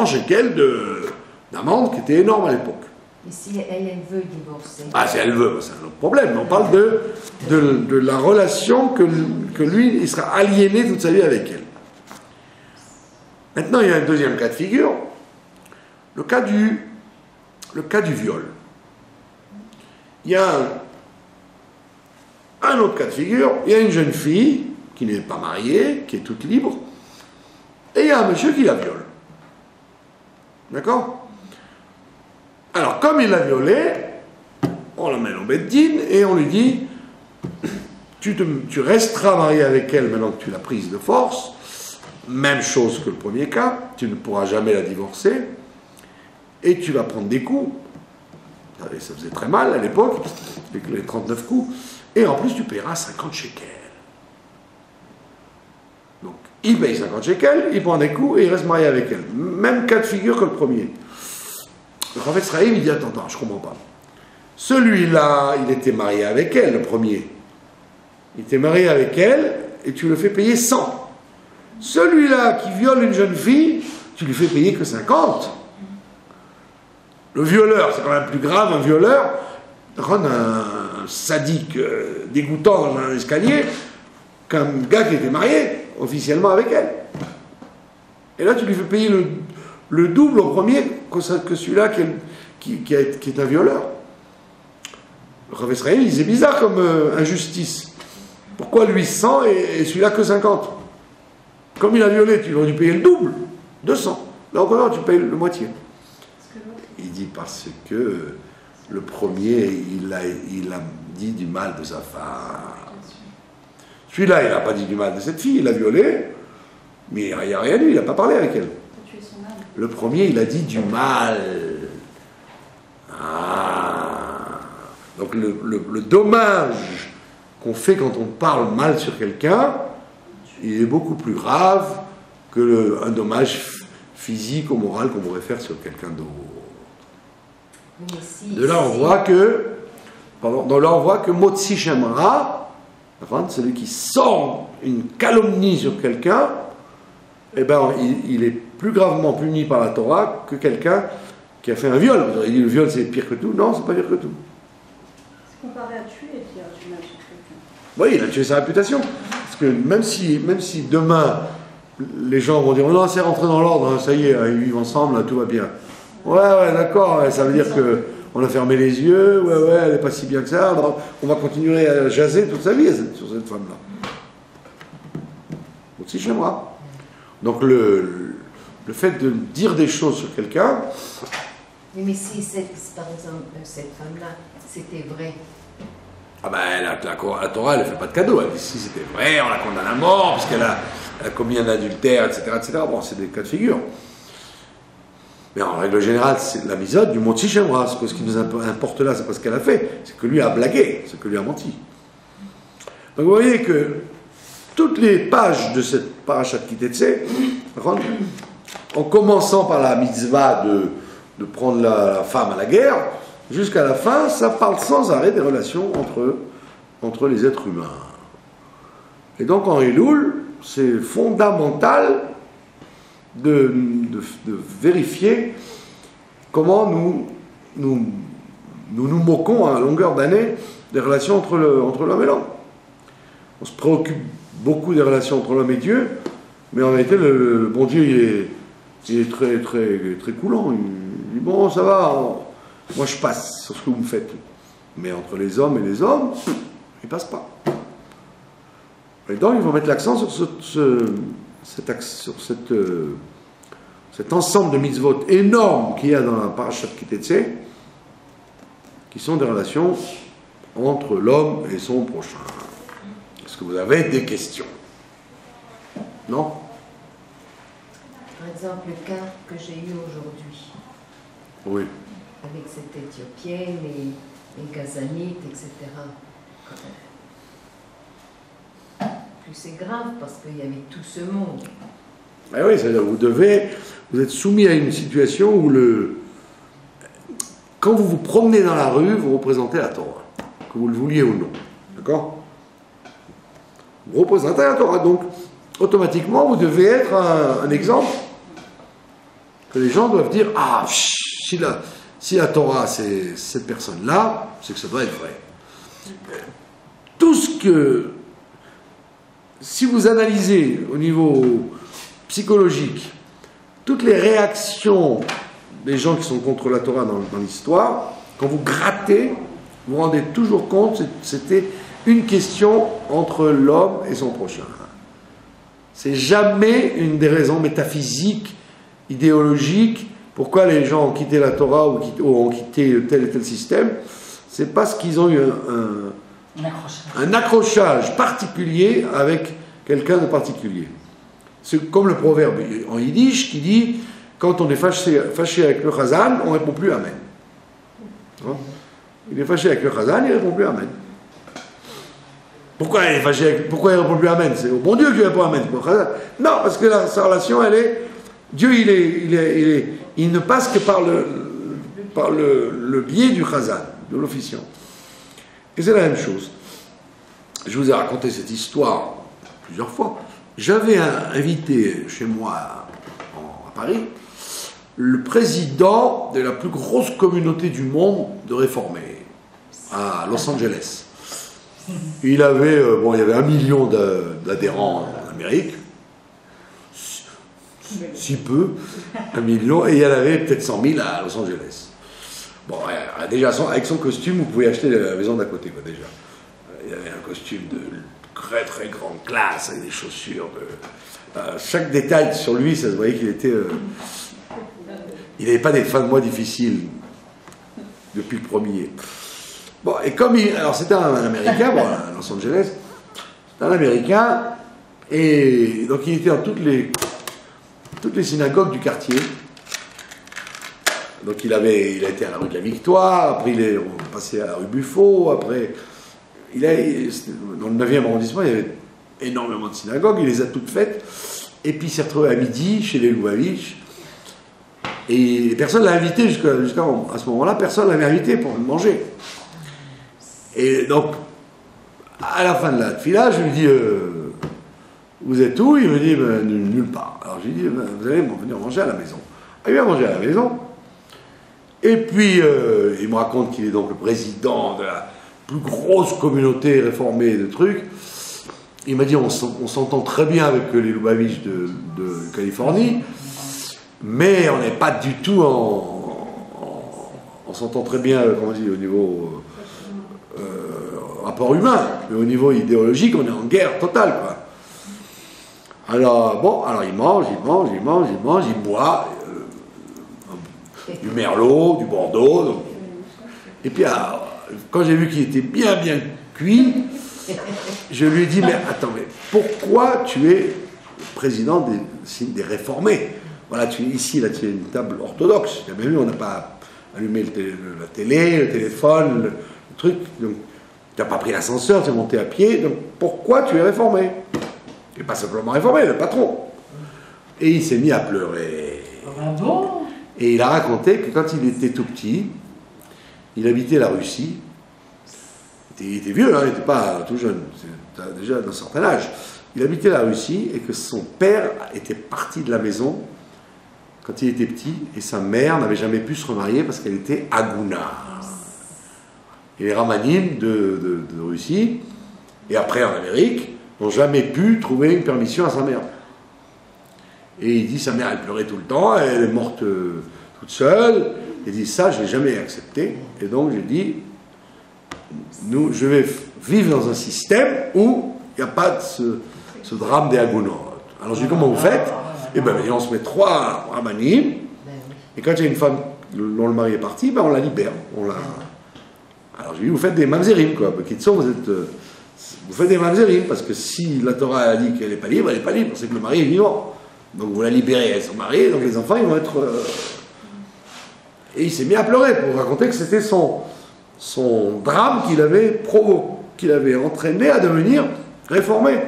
shekels d'amende, qui était énorme à l'époque. Et si elle veut divorcer? Si elle veut, c'est un autre problème. On parle de la relation que lui, il sera aliéné toute sa vie avec elle. Maintenant, il y a un deuxième cas de figure, le cas du viol. Il y a un autre cas de figure, il y a une jeune fille qui n'est pas mariée, qui est toute libre, et il y a un monsieur qui la viole. D'accord? Alors, comme il l'a violée, on l'emmène au Beth Din et on lui dit tu resteras marié avec elle maintenant que tu l'as prise de force. Même chose que le premier cas, tu ne pourras jamais la divorcer et tu vas prendre des coups. Ça faisait très mal à l'époque, avec les 39 coups. Et en plus, tu paieras 50 shekels. Donc, il paye 50 shekels, il prend des coups et il reste marié avec elle. Même cas de figure que le premier. Le Chafetz Chaim, il dit attends, je ne comprends pas. Celui-là, il était marié avec elle, le premier. Il était marié avec elle et tu le fais payer 100. Celui-là qui viole une jeune fille, tu lui fais payer que 50. Le violeur, c'est quand même plus grave, un violeur, un sadique dégoûtant dans un escalier, qu'un gars qui était marié officiellement avec elle. Et là, tu lui fais payer le double au premier que celui-là qui est un violeur. Le Rav Israël, il disait bizarre comme injustice. Pourquoi lui 100 et celui-là que 50? Comme il a violé, tu aurais dû payer le double, 200. Là encore, tu payes le moitié. Il dit parce que le premier, il a dit du mal de sa femme. Celui-là, il n'a pas dit du mal de cette fille, il l'a violée, mais il n'y a rien eu, il n'a pas parlé avec elle. Le premier, il a dit du mal. Donc le dommage qu'on fait quand on parle mal sur quelqu'un, il est beaucoup plus grave qu'un dommage physique ou moral qu'on pourrait faire sur quelqu'un d'autre. De là, on voit que Motsi Shemra, celui qui sort une calomnie sur quelqu'un, eh ben, il est plus gravement puni par la Torah que quelqu'un qui a fait un viol. Vous aurez dit le viol c'est pire que tout. Non, c'est pas pire que tout. C'est comparé à tuer et dire du mal sur quelqu'un. Oui, il a tué sa réputation. Parce que même si demain les gens vont dire oh non, c'est rentré dans l'ordre, ça y est, ils vivent ensemble, là, tout va bien. Ouais, d'accord, ça veut dire qu'on a fermé les yeux, ouais, elle n'est pas si bien que ça, on va continuer à jaser toute sa vie sur cette femme-là. Aussi chez moi. Donc le fait de dire des choses sur quelqu'un... Mais si, par exemple, cette femme-là, c'était vrai. Ah ben, la Torah, elle ne fait pas de cadeau. Elle dit si c'était vrai, on la condamne à mort, parce qu'elle a commis un adultère, etc., etc. Bon, c'est des cas de figure. Mais en règle générale, c'est la misode du Motsi Shemra. Ce qui nous importe là, c'est pas ce qu'elle a fait, c'est que lui a blagué, c'est que lui a menti. Donc vous voyez que toutes les pages de cette parashat Kitetsé, en commençant par la mitzvah de prendre la femme à la guerre, jusqu'à la fin, ça parle sans arrêt des relations entre les êtres humains. Et donc en Elul, c'est fondamental de vérifier comment nous moquons à longueur d'année des relations entre l'homme et l'homme. On se préoccupe beaucoup des relations entre l'homme et Dieu, mais en réalité, le bon Dieu, il est très, très, très coulant. Il dit, bon, ça va, moi je passe sur ce que vous me faites. Mais entre les hommes et les hommes, il ne passe pas. Et donc, ils vont mettre l'accent sur cet ensemble de mitzvot énormes qu'il y a dans la parashat Kitetsé, qui sont des relations entre l'homme et son prochain. Est-ce que vous avez des questions? Non? Par exemple, le cas que j'ai eu aujourd'hui. Oui. Avec cette Éthiopienne et Gazanite, etc. Plus c'est grave parce qu'il y avait tout ce monde. Ah oui, c'est-à-dire vous êtes soumis à une situation où quand vous vous promenez dans la rue, vous représentez la Torah, que vous le vouliez ou non. D'accord? Vous représentez la Torah, donc automatiquement vous devez être un exemple que les gens doivent dire ah, si la Torah c'est cette personne-là, c'est que ça doit être vrai. Tout ce que, si vous analysez au niveau psychologique toutes les réactions des gens qui sont contre la Torah dans l'histoire, quand vous grattez, vous vous rendez toujours compte, c'était une question entre l'homme et son prochain. C'est jamais une des raisons métaphysiques, idéologiques, pourquoi les gens ont quitté la Torah ou ont quitté tel et tel système. C'est parce qu'ils ont eu un accrochage particulier avec quelqu'un de particulier. C'est comme le proverbe en yiddish qui dit quand on est fâché avec le chazan, on ne répond plus Amen. Il est fâché avec le chazan, il ne répond plus Amen. Pourquoi il est fâché pourquoi il ne répond plus Amen? C'est au bon Dieu qui répond Amen. Non, parce que sa relation, elle est. Dieu, il ne passe que par le biais du chazan, de l'officiant. Et c'est la même chose. Je vous ai raconté cette histoire plusieurs fois. J'avais invité chez moi à Paris le président de la plus grosse communauté du monde de réformés à Los Angeles. Il avait, il y avait 1 million d'adhérents en Amérique, si peu, 1 million, et il y en avait peut-être 100 000 à Los Angeles. Bon, déjà, avec son costume, vous pouvez acheter la maison d'à côté, quoi, déjà. Il avait un costume de très très grande classe, avec des chaussures. Chaque détail sur lui, ça se voyait qu'il était... il n'avait pas des fins de mois difficiles depuis le premier. Bon, et comme alors c'était un Américain, bon, à Los Angeles, c'était un Américain, et donc il était dans toutes les synagogues du quartier. Donc il a été à la rue de la Victoire, après il est passé à la rue Buffo, après dans le 9e arrondissement, il y avait énormément de synagogues, il les a toutes faites, et puis il s'est retrouvé à midi chez les Lubavitch, et personne ne l'a invité jusqu'à ce moment-là, personne ne l'avait invité pour manger. Et donc, à la fin de la tefila, je lui dis vous êtes où? Il me dit nulle part. Alors je lui dis vous allez venir manger à la maison. Il vient manger à la maison. Et puis, il me raconte qu'il est donc le président de la plus grosse communauté réformée de trucs. Il m'a dit on s'entend très bien avec les Lubavitch de Californie, mais on n'est pas du tout on s'entend très bien, comment on dit, au niveau rapport humain, mais au niveau idéologique, on est en guerre totale, quoi. Alors, bon, alors il mange, il boit du Merlot, du Bordeaux. Donc. Et puis, alors, quand j'ai vu qu'il était bien cuit, je lui ai dit, mais attends, mais pourquoi tu es président des réformés? Voilà, ici, là, tu as une table orthodoxe. Tu as bien vu, on n'a pas allumé la télé, le téléphone, le truc. Donc, tu n'as pas pris l'ascenseur, tu es monté à pied. Donc, pourquoi tu es réformé? Et pas simplement réformé, le patron. Et il s'est mis à pleurer. Ah bon? Et il a raconté que quand il était tout petit, il habitait la Russie. Il était vieux, hein, il n'était pas tout jeune, déjà d'un certain âge. Il habitait la Russie et que son père était parti de la maison quand il était petit et sa mère n'avait jamais pu se remarier parce qu'elle était Aguna. Et les Ramanim de Russie, et après en Amérique, n'ont jamais pu trouver une permission à sa mère. Et il dit, sa mère, elle pleurait tout le temps, elle est morte toute seule. Il dit, ça, je ne l'ai jamais accepté. Et donc, j'ai dit, je vais vivre dans un système où il n'y a pas de ce drame des Agunot. Alors, je dis, comment vous faites? Eh bien, on se met 3 Ramanim, et quand il y a une femme dont le mari est parti, on la libère. Alors, je lui dis, vous faites des mamzerim, quoi. Vous faites des mamzerim, parce que si la Torah a dit qu'elle n'est pas libre, elle n'est pas libre, c'est que le mari est vivant. Donc vous la libérez, elles sont mariées, donc les enfants ils vont être... Et il s'est mis à pleurer pour raconter que c'était son drame qu'il avait entraîné à devenir réformé. Donc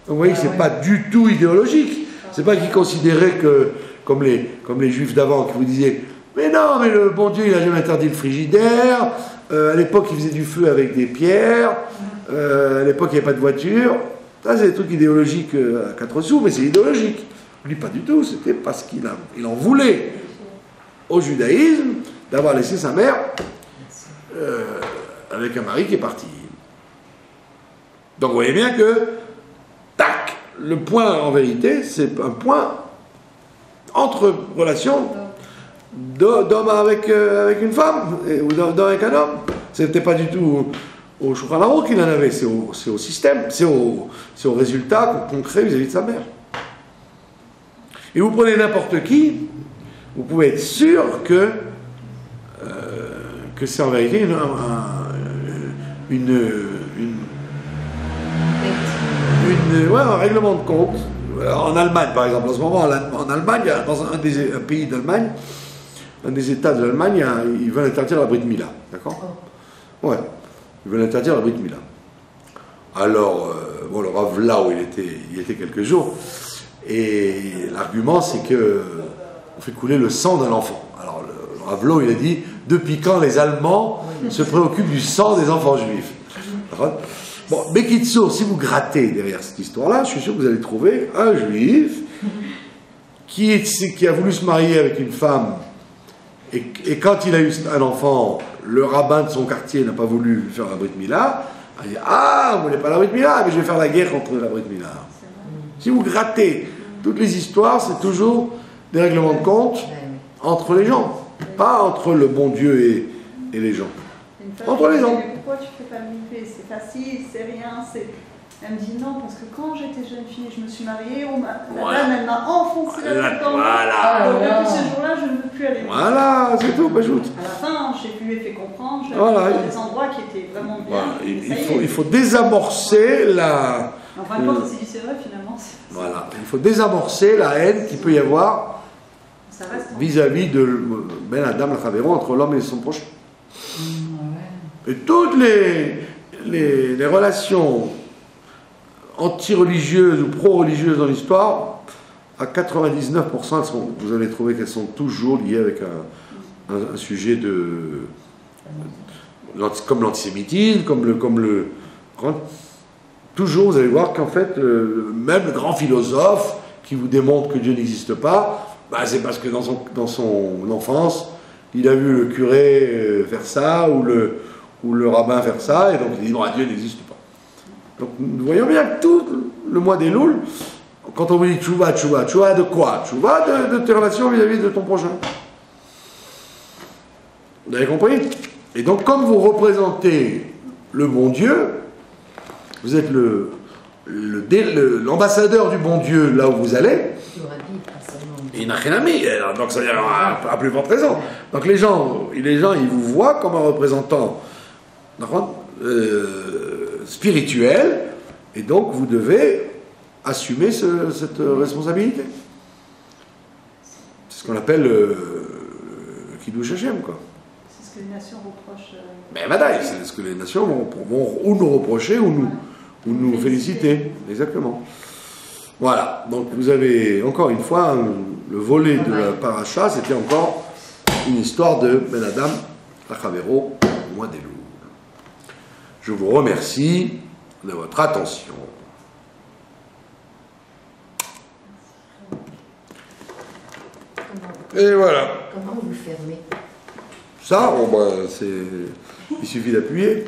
vous voyez que c'est pas du tout idéologique. C'est pas qu'il considérait que, comme les juifs d'avant qui vous disaient mais non, mais le bon Dieu il a jamais interdit le frigidaire, à l'époque il faisait du feu avec des pierres, à l'époque il n'y avait pas de voiture. Ça c'est des trucs idéologiques à 4 sous, mais c'est idéologique. Lui, pas du tout, c'était parce qu'il en voulait au judaïsme d'avoir laissé sa mère avec un mari qui est parti. Donc vous voyez bien que, tac, le point en vérité, c'est un point entre relations d'homme avec une femme, ou d'homme avec un homme. C'était pas du tout au Shulchan Aruch qu'il en avait, c'est au système, c'est au résultat concret vis-à-vis de sa mère. Et vous prenez n'importe qui, vous pouvez être sûr que c'est en vérité un règlement de compte. En Allemagne, par exemple, en ce moment, en Allemagne, dans un pays d'Allemagne, un des États de l'Allemagne, ils veulent interdire la Brit Mila. D'accord? Ouais, ils veulent interdire la Brit Mila. Alors, le Rav là où il était quelques jours. Et l'argument, c'est que on fait couler le sang d'un enfant. Alors, le Ravlo, il a dit, depuis quand les Allemands se préoccupent du sang des enfants juifs? Bon, Bekitsour, si vous grattez derrière cette histoire-là, je suis sûr que vous allez trouver un juif qui a voulu se marier avec une femme, et quand il a eu un enfant, le rabbin de son quartier n'a pas voulu lui faire la Brit Mila. Il a dit, ah, vous voulez pas la Brit Mila, mais je vais faire la guerre contre la Brit Mila. Si vous grattez toutes les histoires, c'est toujours des règlements de compte entre les gens, pas entre le bon Dieu et les gens. Une fois, Entre les gens. Mais pourquoi tu fais pas le mikvé? C'est facile, c'est rien. Elle me dit non, parce que quand j'étais jeune fille, je me suis mariée, la dame, elle m'a enfoncé la tête dans l'eau. Donc depuis ce jour-là, je ne veux plus aller. Voilà, c'est tout, Bajout. À la fin, j'ai pu lui fait comprendre, j'ai Voilà. dans des endroits qui étaient vraiment bien. Voilà. Il faut désamorcer la... En fin de compte, c'est vrai, finalement. Voilà, il faut désamorcer la haine qu'il peut y avoir vis-à-vis de Ben Adam Lachavero, entre l'homme et son prochain. Et toutes les relations anti-religieuses ou pro-religieuses dans l'histoire, à 99%, vous allez trouver qu'elles sont toujours liées avec un sujet comme l'antisémitisme, toujours vous allez voir qu'en fait, même le grand philosophe qui vous démontre que Dieu n'existe pas, bah, c'est parce que dans son enfance, il a vu le curé faire ça, ou le rabbin faire ça, et donc il dit non, Dieu n'existe pas. Donc nous voyons bien que tout le mois des Louls, quand on vous dit tchouva de quoi? Tchouva de tes relations vis-à-vis de ton prochain. Vous avez compris? Et donc comme vous représentez le bon Dieu, vous êtes l'ambassadeur du bon Dieu là où vous allez. Il n'a rien mis, donc ça veut dire à plus forte raison. Donc les gens, ils vous voient comme un représentant spirituel, et donc vous devez assumer cette responsabilité. C'est ce qu'on appelle Kiddush Hashem, quoi. C'est ce que les nations reprochent. Mais badaï, c'est ce que les nations vont ou nous reprocher ou nous féliciter. Exactement. Voilà, donc vous avez encore une fois le volet de la paracha, c'était encore une histoire de Ben Adam Lachavero au mois des Louls. Je vous remercie de votre attention. Et voilà. Comment vous fermez? Ça, il suffit d'appuyer.